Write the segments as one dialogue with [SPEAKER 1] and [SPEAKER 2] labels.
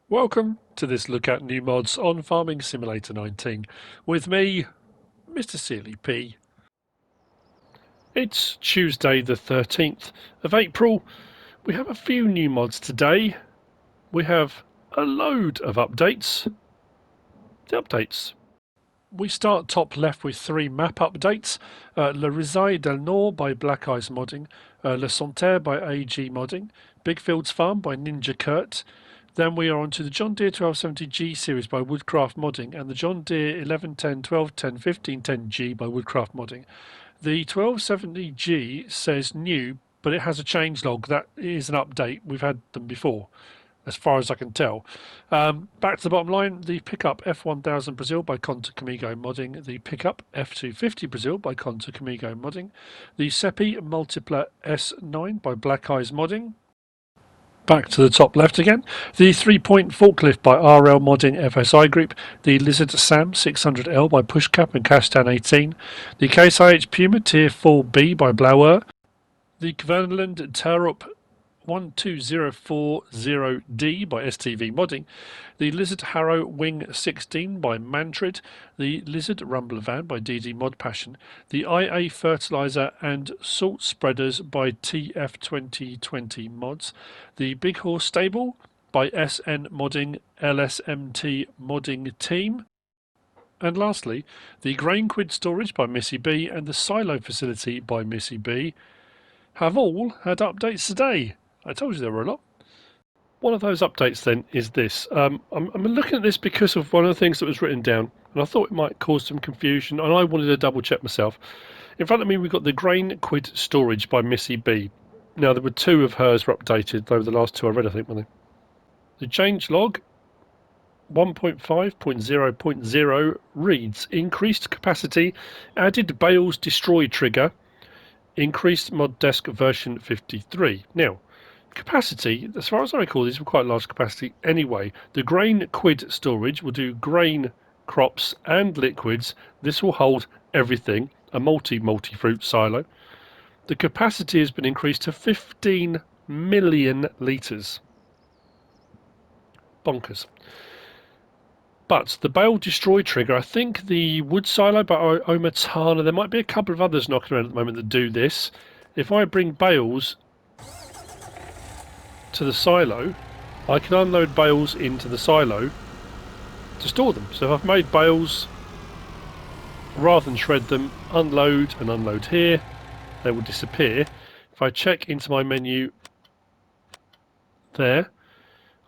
[SPEAKER 1] Welcome to this look at new mods on Farming Simulator 19 with me, MrSealyp. It's Tuesday the 13th of April. We have a few new mods today. We have a load of updates. The updates. We start top left with 3 map updates. Le Risaille del Nord by Black Eyes Modding, Le Santerre by AG Modding, Big Fields Farm by Ninja Kurt. Then we are on to the John Deere 1270G series by Woodcraft Modding and the John Deere 1110, 1210, 1510G by Woodcraft Modding. The 1270G says new, but it has a changelog. That is an update. We've had them before, as far as I can tell. Back to the bottom line, the pickup F1000 Brazil by Conta Comigo Modding, the pickup F250 Brazil by Conta Comigo Modding, the Seppi Multipla S9 by Black Eyes Modding. Back to the top left again, the 3-point forklift by LRMODDING FSI Group, the Lizard Sam 600L by Pushcap and Castan 18, the Case IH Puma Tier 4B by Blauer, the Kverneland Tarup 12040D by STV Modding, the Lizard Harrow Wing 16 by Mantrid, the Lizard Rumbler Van by DD Mod Passion, the IA Fertilizer and Salt Spreaders by TF2020 Mods, the Big Horse Stable by SN Modding LSMT Modding Team, and lastly, the Grain Quid Storage by Missy B and the Silo Facility by Missy B have all had updates today. I told you there were a lot. One of those updates then is this. I'm looking at this because of one of the things that was written down, and I thought it might cause some confusion, and I wanted to double check myself. In front of me we've got the Grain Quid Storage by Missy B. Now there were 2 of hers were updated, though the last 2 I read, I think, weren't they? The change log 1.5.0.0 reads increased capacity, added bales destroy trigger, increased mod desk version 53. Now, capacity, as far as I recall, these were quite large capacity anyway. The Grain Quid storage will do grain, crops and liquids. This will hold everything, a multi-fruit silo. The capacity has been increased to 15 million litres. Bonkers. But the bale destroy trigger, I think the wood silo by Omatana, there might be a couple of others knocking around at the moment that do this. If I bring bales to the silo, I can unload bales into the silo to store them. So if I've made bales, rather than shred them, unload and unload here, they will disappear. If I check into my menu there,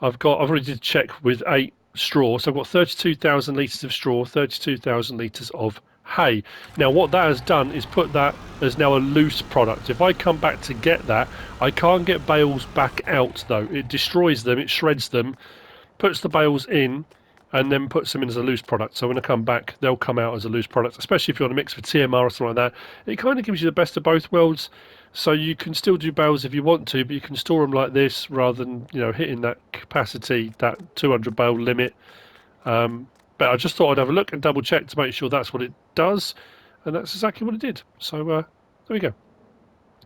[SPEAKER 1] I've already did check with 8 straw, so I've got 32,000 litres of straw, 32,000 litres of hay. Now what that has done is put that as now a loose product. If I come back to get that, I can't get bales back out though. It destroys them, it shreds them, puts the bales in, and then puts them in as a loose product. So when I come back, they'll come out as a loose product, especially if you want to mix with TMR or something like that. It kind of gives you the best of both worlds. So you can still do bales if you want to, but you can store them like this rather than, you know, hitting that capacity, that 200 bale limit. But I just thought I'd have a look and double check to make sure that's what it does, and that's exactly what it did. So there we go.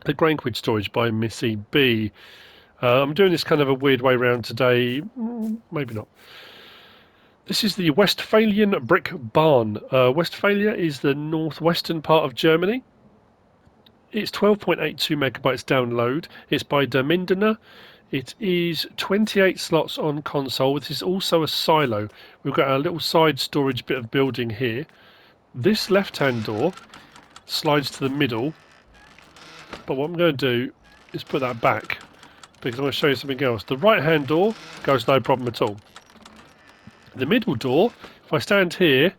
[SPEAKER 1] The Grain Quid Storage by Missy B. I'm doing this kind of a weird way around today, maybe not. This is the Westphalian brick barn. Westphalia is the northwestern part of Germany. It's 12.82 megabytes download. It's by DerMindener. It is 28 slots on console. This is also a silo. We've got a little side storage bit of building here. This left-hand door slides to the middle. But what I'm going to do is put that back, because I'm going to show you something else. The right-hand door goes no problem at all. The middle door, if I stand here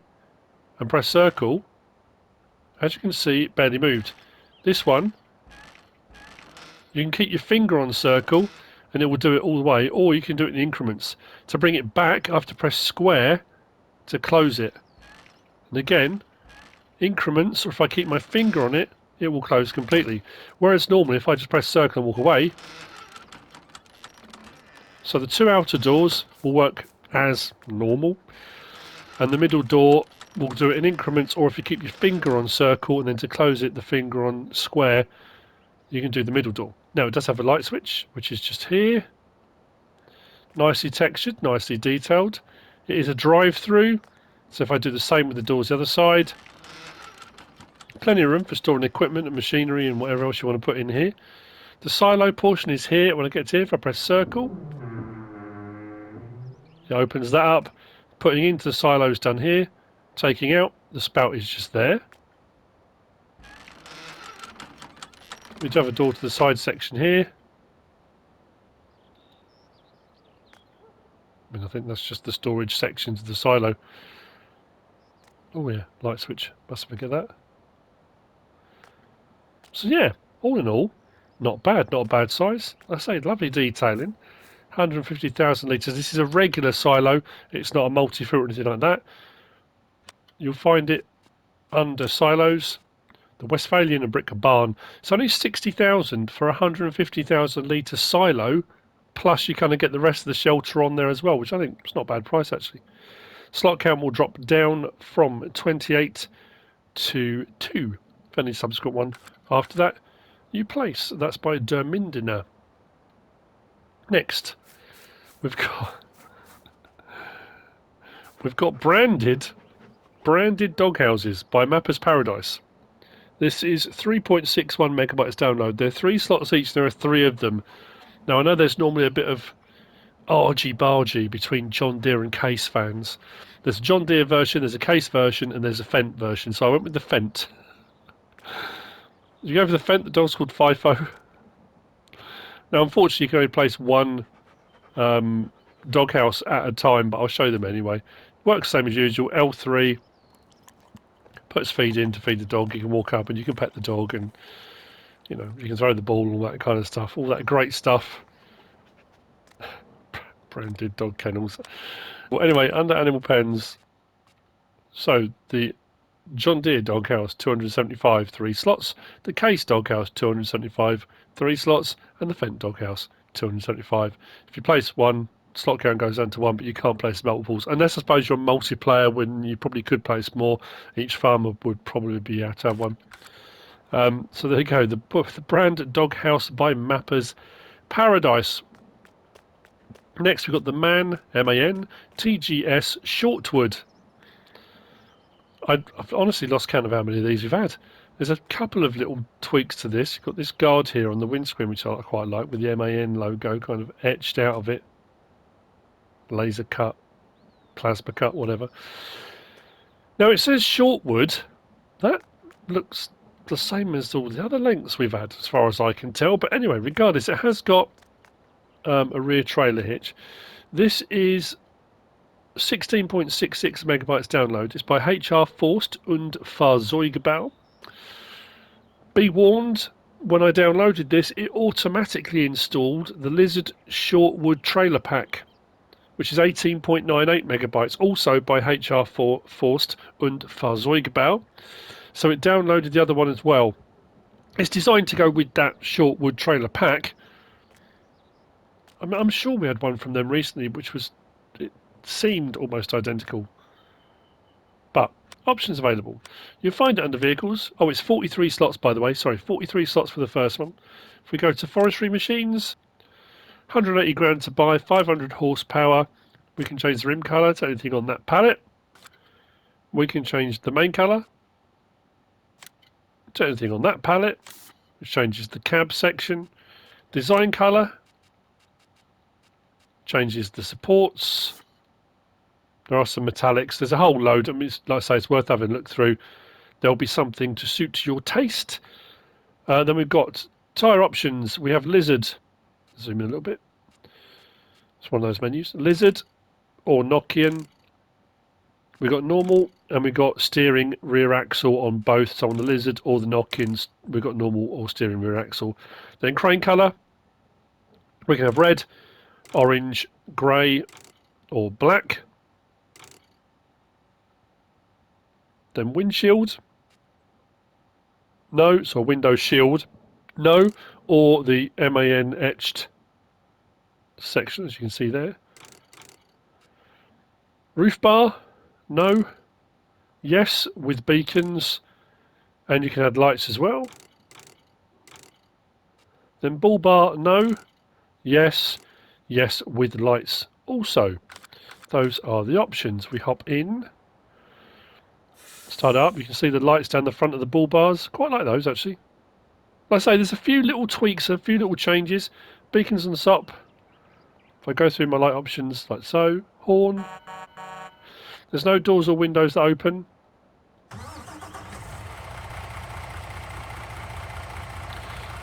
[SPEAKER 1] and press circle, as you can see, it barely moved. This one, you can keep your finger on circle and it will do it all the way, or you can do it in increments. To bring it back, I have to press square to close it. And again, increments, or if I keep my finger on it, it will close completely. Whereas normally, if I just press circle and walk away, so the 2 outer doors will work as normal, and the middle door will do it in increments, or if you keep your finger on circle and then to close it, the finger on square, you can do the middle door. Now it does have a light switch, which is just here. nicely textured, nicely detailed. It is a drive-through, so if I do the same with the doors the other side, plenty of room for storing equipment and machinery and whatever else you want to put in here. The silo portion is here. When I get to here, if I press circle, it opens that up. Putting into the silo is done here. Taking out, the spout is just there. We do have a door to the side section here. I think that's just the storage section to the silo. Oh yeah, light switch. Must forget that. So yeah, all in all, not bad, not a bad size. I say lovely detailing. 150,000 litres. This is a regular silo. It's not a multi-filter or anything like that. You'll find it under silos. The Westphalian and Brick Barn. It's only 60,000 for a 150,000 litre silo. Plus you kind of get the rest of the shelter on there as well, which I think is not a bad price actually. Slot count will drop down from 28 to 2 for any subsequent one. After that, you place. That's by DerMindener. Next, we've got branded doghouses by Mapper's Paradise. This is 3.61 megabytes download. There are 3 slots each. There are 3 of them. Now I know there's normally a bit of argy-bargy between John Deere and Case fans. There's a John Deere version, there's a Case version, and there's a Fendt version. So I went with the Fendt. If you go for the Fendt, the dog's called FIFO. Now unfortunately you can only place one doghouse at a time, but I'll show them anyway. Works the same as usual. L3, puts feed in to feed the dog. You can walk up and you can pet the dog, and you know, you can throw the ball and all that kind of stuff, all that great stuff. Branded dog kennels. Well, anyway, under animal pens, so the John Deere doghouse 275 3 slots, the Case doghouse 275 3 slots, and the Fendt doghouse 275. If you place one, slot count goes down to 1, but you can't place multiples unless I suppose you're a multiplayer, when you probably could place more. Each farmer would probably be at one. So there you go, the brand doghouse by Mapper's Paradise. Next we've got the MAN TGS Shortwood. I've honestly lost count of how many of these we've had. There's a couple of little tweaks to this. You've got this guard here on the windscreen, which I quite like, with the MAN logo kind of etched out of it. Laser cut, plasma cut, whatever. Now it says Shortwood. That looks the same as all the other lengths we've had, as far as I can tell. But anyway, regardless, it has got a rear trailer hitch. This is 16.66 megabytes download. It's by HR Forst und Fahrzeugbau. Be warned, when I downloaded this, it automatically installed the Lizard Shortwood trailer pack, which is 18.98 megabytes, also by HR Forst und Fahrzeugbau. So it downloaded the other one as well. It's designed to go with that Shortwood trailer pack. I'm sure we had one from them recently, which was, it seemed almost identical. But options available. You'll find it under vehicles. Oh, it's 43 slots, by the way. Sorry, 43 slots for the first one. If we go to forestry machines, 180 grand to buy, 500 horsepower. We can change the rim colour to anything on that palette. We can change the main colour to anything on that palette, which changes the cab section. Design colour changes the supports. There are some metallics. There's a whole load. I mean, like I say, it's worth having a look through. There'll be something to suit your taste. Then we've got tyre options. We have Lizard. Zoom in a little bit. It's one of those menus. Lizard or Nokian. We've got normal, and we've got steering rear axle on both. So on the Lizard or the Nokians, we've got normal or steering rear axle. Then crane colour. We can have red, orange, grey, or black. Then windshield. No. So window shield. No. Or the MAN etched section, as you can see there. Roof bar. No. Yes, with beacons. And you can add lights as well. Then bull bar. No. Yes. Yes, with lights also. Those are the options. We hop in, start up. You can see the lights down the front of the bull bars. Quite like those actually. Like I say, there's a few little tweaks, a few little changes. Beacons on the top. If I go through my light options like so, horn. There's no doors or windows that open.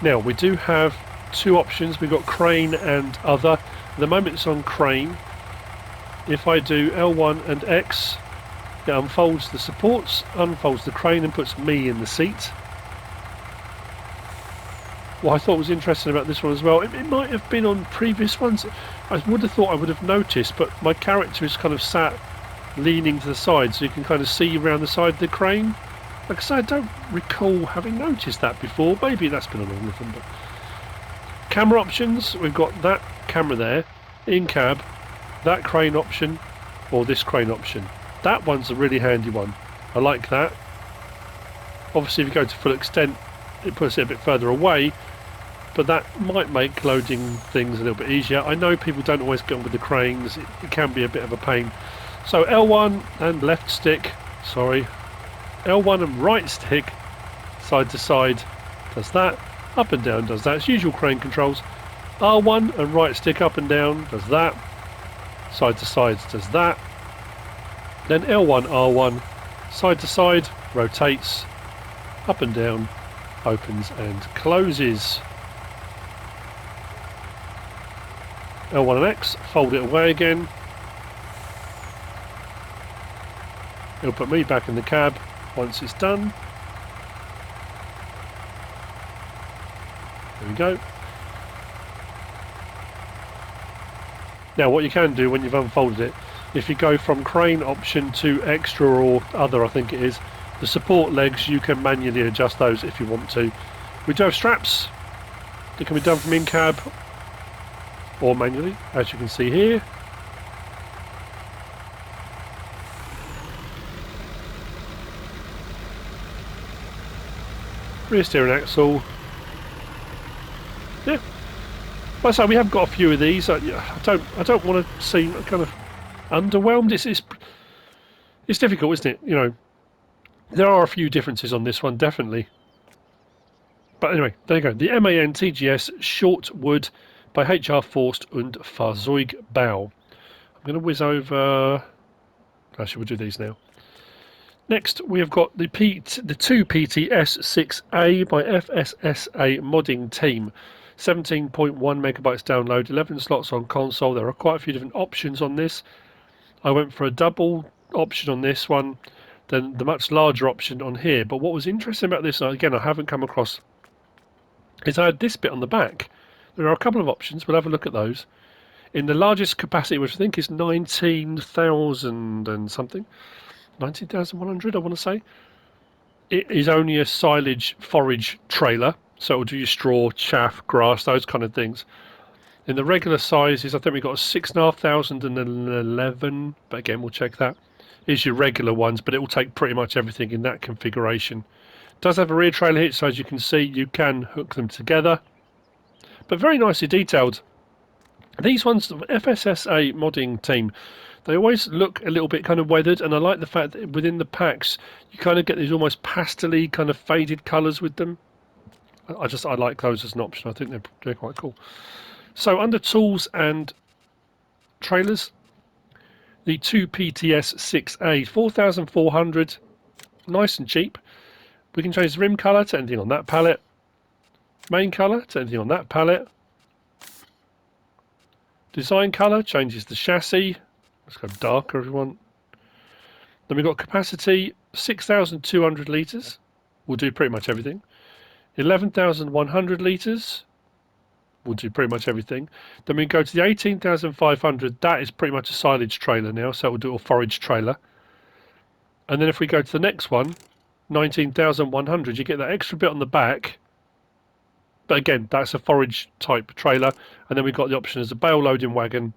[SPEAKER 1] Now we do have two options. We've got crane and other. At the moment it's on crane. If I do L1 and X, it unfolds the supports, unfolds the crane and puts me in the seat. What I thought was interesting about this one as well, it might have been on previous ones. I would have thought I would have noticed, but my character is kind of sat leaning to the side, so you can kind of see around the side of the crane. Like I say, I don't recall having noticed that before. Maybe that's been on all of them. But camera options, we've got that camera there, in cab, that crane option, or this crane option. That one's a really handy one. I like that. Obviously, if you go to full extent, it puts it a bit further away, but that might make loading things a little bit easier. I know people don't always get on with the cranes. It can be a bit of a pain. So L1 and left stick, sorry, L1 and right stick, side to side, does that. Up and down does that. It's usual crane controls. R1 and right stick up and down does that. Side to side does that. Then L1, R1, side to side, rotates, up and down, opens and closes. L1 and X, fold it away again. It'll put me back in the cab once it's done. There we go. Now what you can do when you've unfolded it, if you go from crane option to extra or other, I think it is, the support legs, you can manually adjust those if you want to. We do have straps. They can be done from in-cab or manually, as you can see here. Rear steering axle. Yeah. Like I say, we have got a few of these. I don't want to seem kind of underwhelmed. It's difficult, isn't it? You know, there are a few differences on this one, definitely. But anyway, there you go. The MAN TGS Shortwood by HR Forst und Fahrzeugbau. I'm going to whiz over. Actually, we'll do these now. Next, we have got the 2 PTS6A by FSSA modding team. 17.1 megabytes download, 11 slots on console. There are quite a few different options on this. I went for a double option on this one, then the much larger option on here. But what was interesting about this, again, I haven't come across, is I had this bit on the back. There are a couple of options. We'll have a look at those. In the largest capacity, which I think is 19,000 and something, 19,100, I want to say. It is only a silage forage trailer, so it will do your straw, chaff, grass, those kind of things. In the regular sizes, I think we've got a 6,500 and an 11, but again, we'll check that. Is your regular ones, but it will take pretty much everything in that configuration. It does have a rear trailer hitch, so as you can see, you can hook them together, but very nicely detailed. These ones, the FSSA modding team, they always look a little bit kind of weathered, and I like the fact that within the packs you kind of get these almost pastel-y kind of faded colours with them. I like those as an option. I think they're quite cool. So under tools and trailers, the 2 PTS6A, 4,400, nice and cheap. We can change the rim colour to anything on that palette, main colour to anything on that palette. Design colour changes the chassis. Let's go darker if you want. Then we've got capacity, 6,200 litres. We'll do pretty much everything. 11,100 litres. We'll do pretty much everything. Then we go to the 18,500. That is pretty much a silage trailer now, so we'll do a forage trailer. And then if we go to the next one, 19,100, you get that extra bit on the back. But again, that's a forage type trailer. And then we've got the option as a bale loading wagon,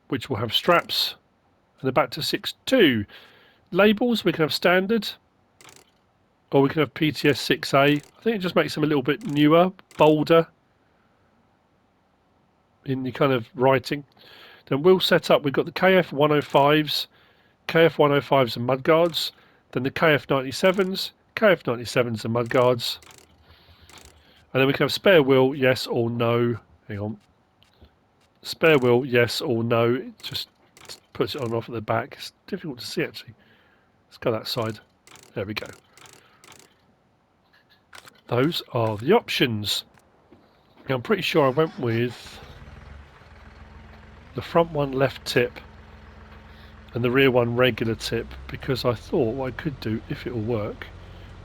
[SPEAKER 1] which will have straps, and the back to 6.2. Labels, we can have standard, or we can have PTS 6A. I think it just makes them a little bit newer, bolder. in the kind of writing. Then wheel setup, we've got the KF105s, KF105s and mudguards, then the KF97s, KF97s and mudguards, and then we can have spare wheel, yes or no. Hang on. Spare wheel, yes or no. It just puts it on and off at the back. It's difficult to see actually. Let's go that side. There we go. Those are the options. Now, I'm pretty sure I went with the front one left tip and the rear one regular tip because I thought what I could do, if it will work,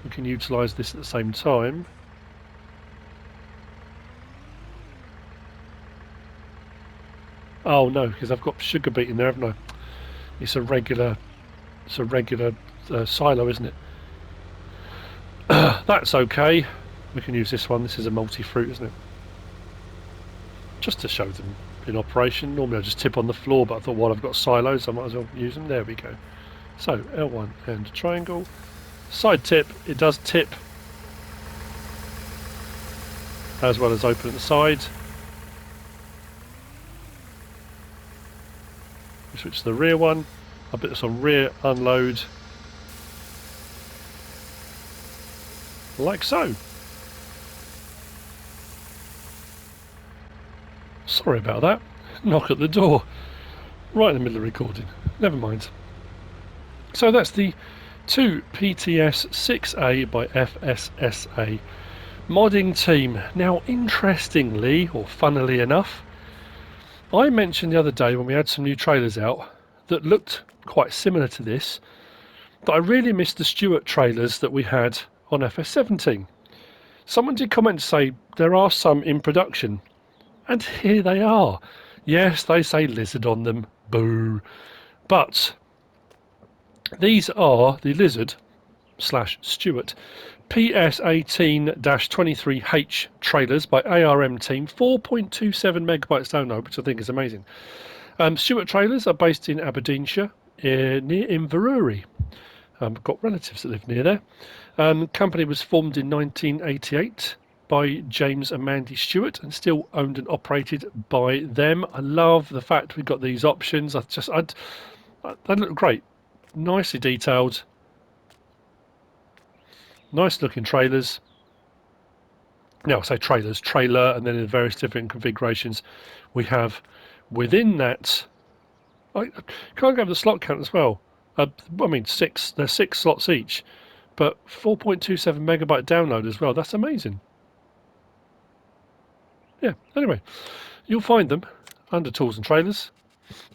[SPEAKER 1] we can utilise this at the same time. Oh no, because I've got sugar beet in there, haven't I? It's a regular silo, isn't it? That's okay. We can use this one. This is a multi-fruit, isn't it? Just to show them in operation. Normally I just tip on the floor, but I thought while I've got silos I might as well use them. There we go. So L1 and triangle. Side tip, it does tip as well as open at the side. We switch to the rear one. I'll put this on rear unload. Like so. Sorry about that. Knock at the door. Right in the middle of recording. Never mind. So that's the 2 PTS 6A by FSSA modding team. Now, interestingly, or funnily enough, I mentioned the other day when we had some new trailers out that looked quite similar to this, that I really missed the Stewart Trailers that we had on FS17. Someone did comment to say there are some in production, and here they are. Yes, they say lizard on them, boo. But these are the Lizard / Stewart PS18-23H trailers by ARM team, 4.27 megabytes download, which I think is amazing. Stewart Trailers are based in Aberdeenshire, near Inverurie. I've got relatives that live near there. Company was formed in 1988 by James and Mandy Stewart and still owned and operated by them. I love the fact we've got these options. They look great. Nicely detailed. Nice looking trailers. Now I say trailers, trailer, and then in various different configurations we have within that. I can't go over the slot count as well. I mean, there's 6 slots each, but 4.27 megabyte download as well. That's amazing. Yeah, anyway, you'll find them under tools and trailers.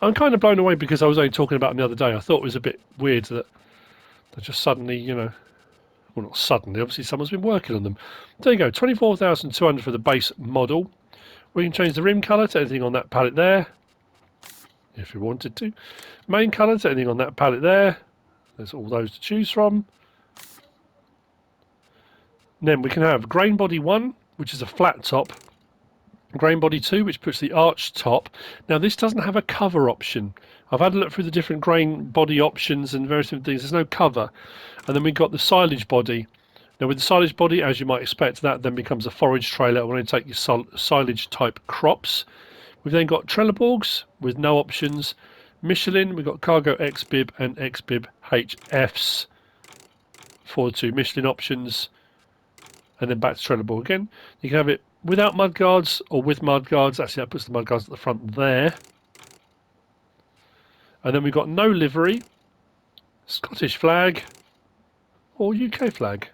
[SPEAKER 1] I'm kind of blown away because I was only talking about them the other day. I thought it was a bit weird that they just suddenly, you know, well, not suddenly, obviously someone's been working on them. There you go, 24,200 for the base model. We can change the rim colour to anything on that palette there, if you wanted to. Main colour to anything on that palette there. There's all those to choose from. And then we can have grain body 1, which is a flat top. Grain body 2, which puts the arch top. Now this doesn't have a cover option. I've had a look through the different grain body options and various different things. There's no cover. And then we've got the silage body. Now with the silage body, as you might expect, that then becomes a forage trailer when you take your silage type crops. We've then got Trelleborgs with no options. Michelin, we've got Cargo XBib and XBib HFs for the 2 Michelin options. And then back to Trelleborg again. You can have it without mudguards or with mudguards. Actually, that puts the mudguards at the front there. And then we've got no livery, Scottish flag, or UK flag.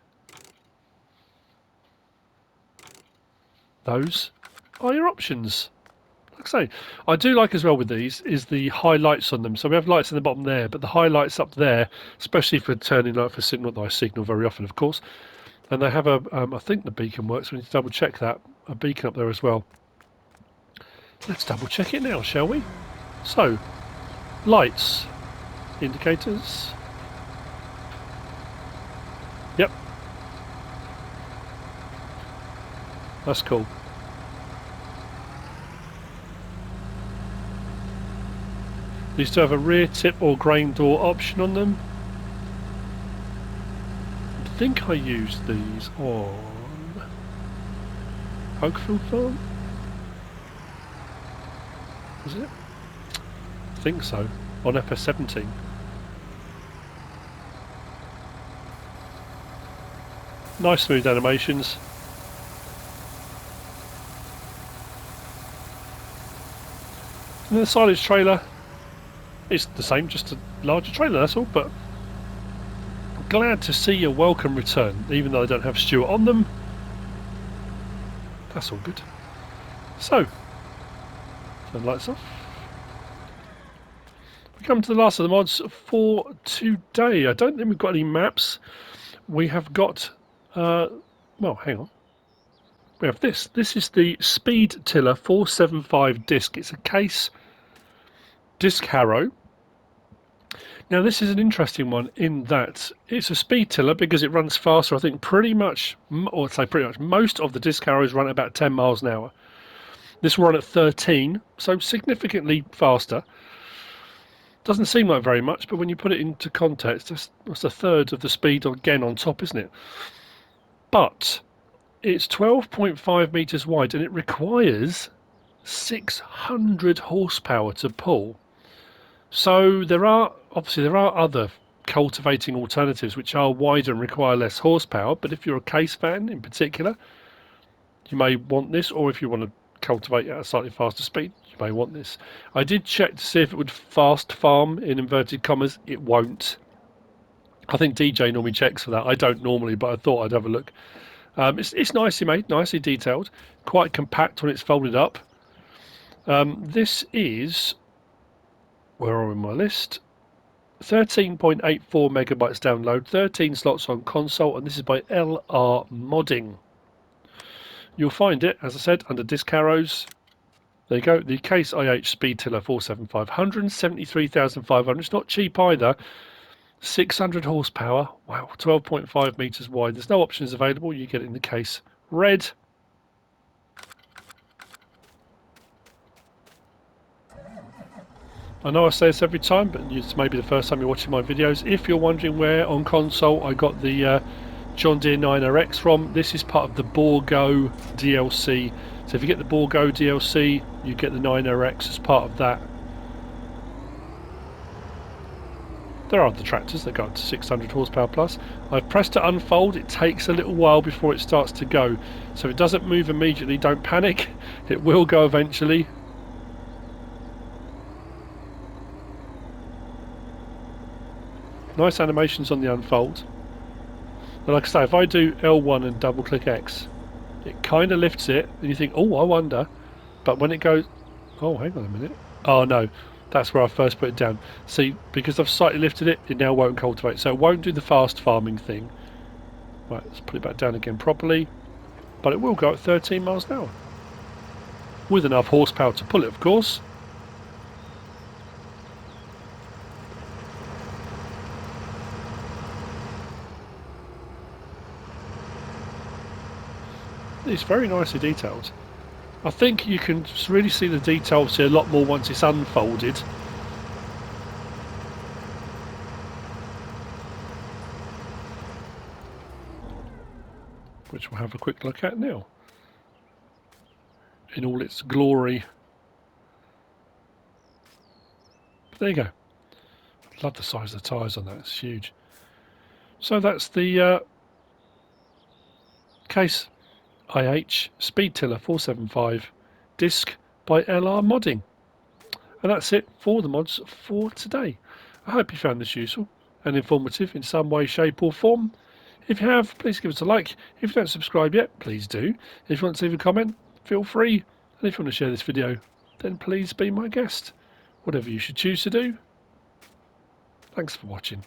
[SPEAKER 1] Those are your options. Like I say, I do like as well with these is the highlights on them. So we have lights in the bottom there, but the highlights up there, especially for turning light for signal, that I signal very often, of course. And they have a, I think the beacon works. We need to double check that. A beacon up there as well. Let's double check it now, shall we? So, lights, indicators. Yep. That's cool. These do have a rear tip or grain door option on them. I think I used these on... Oakfield Farm? Is it? I think so. On FS17. Nice smooth animations. And the silage trailer is the same, just a larger trailer, that's all. But I'm glad to see a welcome return, even though they don't have Stewart on them. That's all good. So, turn the lights off. We come to the last of the mods for today. I don't think we've got any maps. We have got, well, hang on. We have this. This is the Speed Tiller 475 disc. It's a case disc harrow. Now this is an interesting one in that it's a speed tiller because it runs faster. I think pretty much, or I'd say pretty much, most of the disc harrows run at about 10 miles an hour. This will run at 13, so significantly faster. Doesn't seem like very much, but when you put it into context, that's a third of the speed again on top, isn't it? But it's 12.5 meters wide and it requires 600 horsepower to pull. So there are other cultivating alternatives which are wider and require less horsepower, but if you're a case fan in particular, you may want this, or if you want to cultivate at a slightly faster speed, you may want this. I did check to see if it would fast farm in inverted commas. It won't. I think DJ normally checks for that. I don't normally, but I thought I'd have a look. It's nicely made, nicely detailed, quite compact when it's folded up. This is, where are we on my list? 13.84 megabytes download, 13 slots on console, and this is by LRMODDING. You'll find it, as I said, under disc harrows. There you go, the Case IH Speed Tiller 475, 173,500. It's not cheap either. 600 horsepower, wow, 12.5 meters wide. There's no options available. You get it in the case red. I know I say this every time, but it's maybe the first time you're watching my videos. If you're wondering where on console I got the John Deere 9RX from, this is part of the Borgo DLC. So if you get the Borgo DLC, you get the 9RX as part of that. There are other tractors that go up to 600 horsepower plus. I've pressed to unfold. It takes a little while before it starts to go. So if it doesn't move immediately, don't panic. It will go eventually. Nice animations on the unfold. But like I say, if I do L1 and double click X, it kind of lifts it and you think, oh, I wonder. But when it goes, oh, hang on a minute. Oh no, that's where I first put it down. See, because I've slightly lifted it, it now won't cultivate. So it won't do the fast farming thing. Right, let's put it back down again properly. But it will go at 13 miles an hour. With enough horsepower to pull it, of course. It's very nicely detailed. I think you can really see the details here a lot more once it's unfolded. Which we'll have a quick look at now. In all its glory. But there you go. Love the size of the tyres on that, it's huge. So that's the Case IH Speed Tiller 475 disc by LRMODDING. And that's it for the mods for today. I hope you found this useful and informative in some way, shape or form. If you have, please give us a like. If you don't subscribe yet, please do. If you want to leave a comment, feel free. And if you want to share this video, then please be my guest. Whatever you should choose to do. Thanks for watching.